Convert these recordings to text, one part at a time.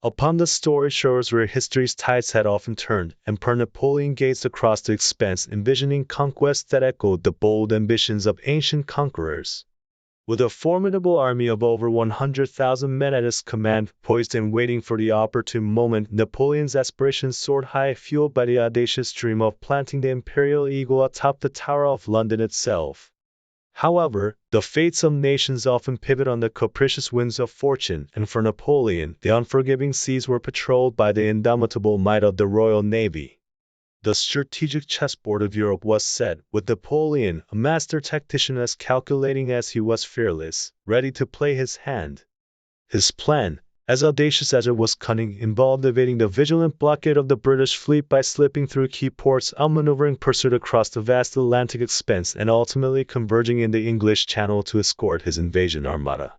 Upon the storied shores where history's tides had often turned, Emperor Napoleon gazed across the expanse, envisioning conquests that echoed the bold ambitions of ancient conquerors. With a formidable army of over 100,000 men at his command, poised and waiting for the opportune moment, Napoleon's aspirations soared high, fueled by the audacious dream of planting the imperial eagle atop the Tower of London itself. However, the fates of nations often pivot on the capricious winds of fortune, and for Napoleon, the unforgiving seas were patrolled by the indomitable might of the Royal Navy. The strategic chessboard of Europe was set, with Napoleon, a master tactician as calculating as he was fearless, ready to play his hand. His plan, as audacious as it was cunning, involved evading the vigilant blockade of the British fleet by slipping through key ports, outmaneuvering pursuit across the vast Atlantic expanse, and ultimately converging in the English Channel to escort his invasion armada.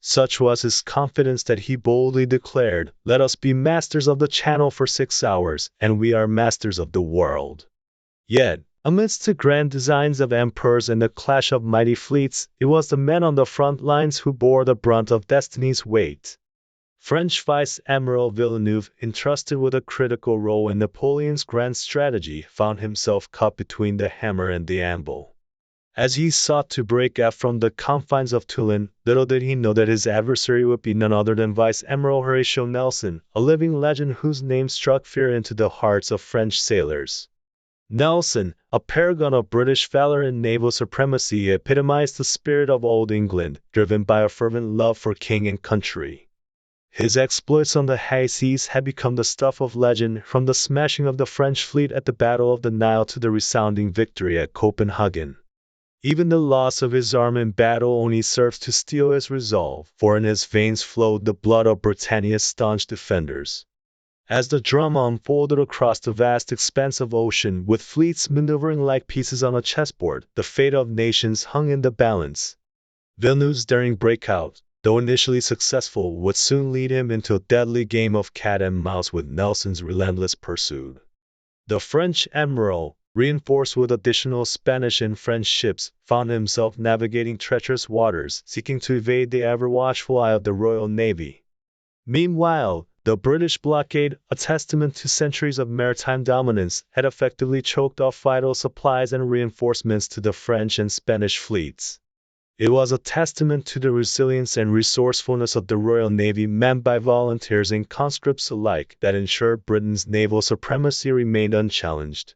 Such was his confidence that he boldly declared, "Let us be masters of the Channel for 6 hours, and we are masters of the world." Yet, amidst the grand designs of emperors and the clash of mighty fleets, it was the men on the front lines who bore the brunt of destiny's weight. French Vice Admiral Villeneuve, entrusted with a critical role in Napoleon's grand strategy, found himself caught between the hammer and the anvil. As he sought to break out from the confines of Toulon, little did he know that his adversary would be none other than Vice Admiral Horatio Nelson, a living legend whose name struck fear into the hearts of French sailors. Nelson, a paragon of British valor and naval supremacy, epitomized the spirit of Old England, driven by a fervent love for king and country. His exploits on the high seas had become the stuff of legend, from the smashing of the French fleet at the Battle of the Nile to the resounding victory at Copenhagen. Even the loss of his arm in battle only served to steel his resolve, for in his veins flowed the blood of Britannia's staunch defenders. As the drama unfolded across the vast expanse of ocean, with fleets maneuvering like pieces on a chessboard, the fate of nations hung in the balance. Villeneuve's daring breakout, though initially successful, would soon lead him into a deadly game of cat and mouse with Nelson's relentless pursuit. The French admiral, reinforced with additional Spanish and French ships, found himself navigating treacherous waters, seeking to evade the ever-watchful eye of the Royal Navy. Meanwhile, the British blockade, a testament to centuries of maritime dominance, had effectively choked off vital supplies and reinforcements to the French and Spanish fleets. It was a testament to the resilience and resourcefulness of the Royal Navy, manned by volunteers and conscripts alike, that ensured Britain's naval supremacy remained unchallenged.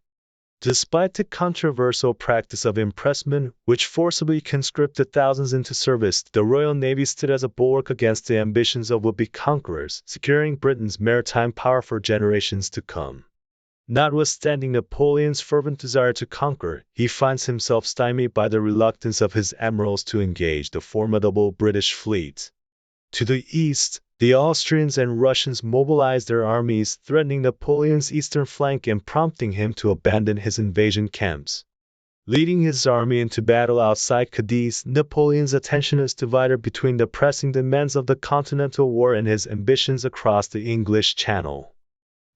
Despite the controversial practice of impressment, which forcibly conscripted thousands into service, the Royal Navy stood as a bulwark against the ambitions of would-be conquerors, securing Britain's maritime power for generations to come. Notwithstanding Napoleon's fervent desire to conquer, he finds himself stymied by the reluctance of his admirals to engage the formidable British fleet. To the east, the Austrians and Russians mobilized their armies, threatening Napoleon's eastern flank and prompting him to abandon his invasion camps. Leading his army into battle outside Cadiz, Napoleon's attention is divided between the pressing demands of the Continental War and his ambitions across the English Channel.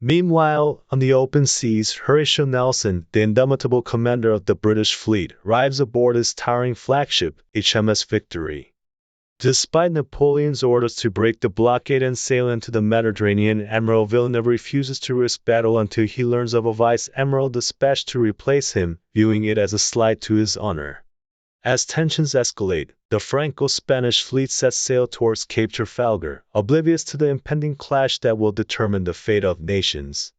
Meanwhile, on the open seas, Horatio Nelson, the indomitable commander of the British fleet, arrives aboard his towering flagship, HMS Victory. Despite Napoleon's orders to break the blockade and sail into the Mediterranean, Admiral Villeneuve refuses to risk battle until he learns of a vice admiral dispatched to replace him, viewing it as a slight to his honor. As tensions escalate, the Franco-Spanish fleet sets sail towards Cape Trafalgar, oblivious to the impending clash that will determine the fate of nations.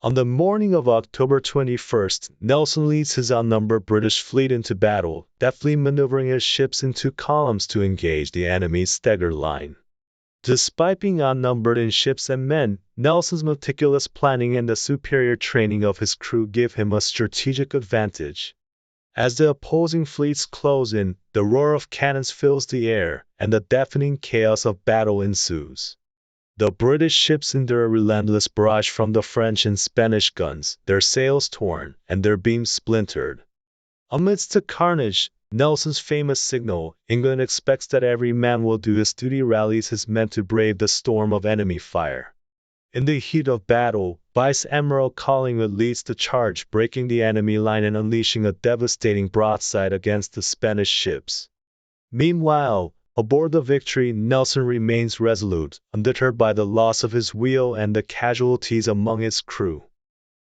On the morning of October 21st, Nelson leads his outnumbered British fleet into battle, deftly maneuvering his ships in two columns to engage the enemy's stagger line. Despite being outnumbered in ships and men, Nelson's meticulous planning and the superior training of his crew give him a strategic advantage. As the opposing fleets close in, the roar of cannons fills the air, and the deafening chaos of battle ensues. The British ships endure a relentless barrage from the French and Spanish guns, their sails torn, and their beams splintered. Amidst the carnage, Nelson's famous signal, "England expects that every man will do his duty," rallies his men to brave the storm of enemy fire. In the heat of battle, Vice Admiral Collingwood leads the charge, breaking the enemy line and unleashing a devastating broadside against the Spanish ships. Meanwhile, aboard the Victory, Nelson remains resolute, undeterred by the loss of his wheel and the casualties among his crew.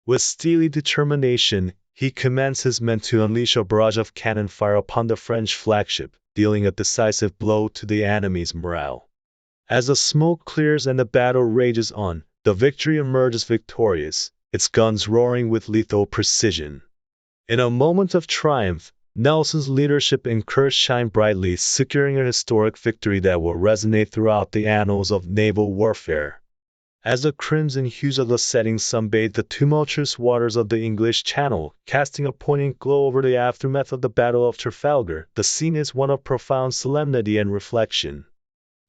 With steely determination, he commands his men to unleash a barrage of cannon fire upon the French flagship, dealing a decisive blow to the enemy's morale. As the smoke clears and the battle rages on, the Victory emerges victorious, its guns roaring with lethal precision. In a moment of triumph, Nelson's leadership and courage shine brightly, securing a historic victory that will resonate throughout the annals of naval warfare. As the crimson hues of the setting sun bathe the tumultuous waters of the English Channel, casting a poignant glow over the aftermath of the Battle of Trafalgar, the scene is one of profound solemnity and reflection.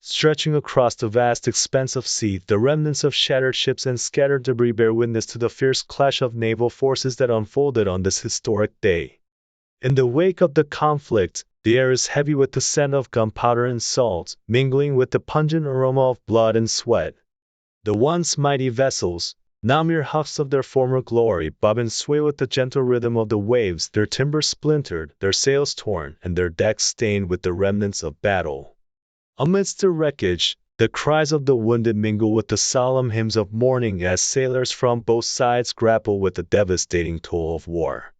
Stretching across the vast expanse of sea, the remnants of shattered ships and scattered debris bear witness to the fierce clash of naval forces that unfolded on this historic day. In the wake of the conflict, the air is heavy with the scent of gunpowder and salt, mingling with the pungent aroma of blood and sweat. The once mighty vessels, now mere husks of their former glory, bob and sway with the gentle rhythm of the waves, their timbers splintered, their sails torn, and their decks stained with the remnants of battle. Amidst the wreckage, the cries of the wounded mingle with the solemn hymns of mourning as sailors from both sides grapple with the devastating toll of war.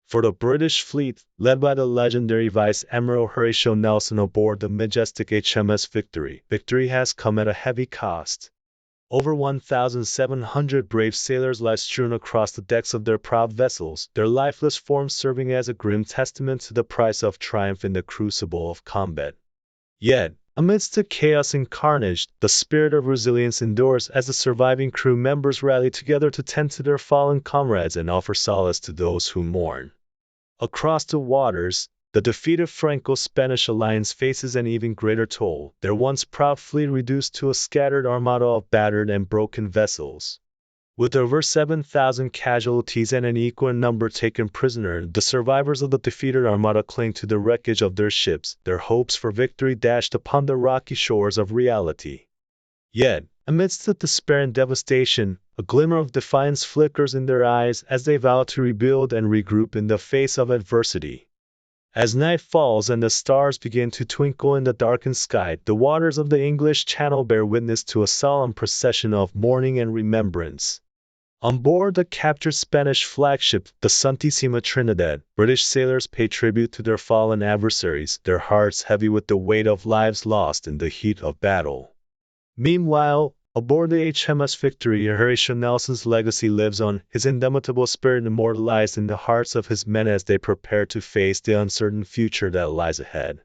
For the British fleet, led by the legendary Vice Admiral Horatio Nelson aboard the majestic HMS Victory, victory has come at a heavy cost. Over 1,700 brave sailors lie strewn across the decks of their proud vessels, their lifeless forms serving as a grim testament to the price of triumph in the crucible of combat. Yet, amidst the chaos and carnage, the spirit of resilience endures as the surviving crew members rally together to tend to their fallen comrades and offer solace to those who mourn. Across the waters, the defeated Franco-Spanish alliance faces an even greater toll, their once proud fleet reduced to a scattered armada of battered and broken vessels. With over 7,000 casualties and an equal number taken prisoner, the survivors of the defeated armada cling to the wreckage of their ships, their hopes for victory dashed upon the rocky shores of reality. Yet, amidst the despair and devastation, a glimmer of defiance flickers in their eyes as they vow to rebuild and regroup in the face of adversity. As night falls and the stars begin to twinkle in the darkened sky, the waters of the English Channel bear witness to a solemn procession of mourning and remembrance. On board the captured Spanish flagship, the Santissima Trinidad, British sailors pay tribute to their fallen adversaries, their hearts heavy with the weight of lives lost in the heat of battle. Meanwhile, aboard the HMS Victory, Horatio Nelson's legacy lives on, his indomitable spirit immortalized in the hearts of his men as they prepare to face the uncertain future that lies ahead.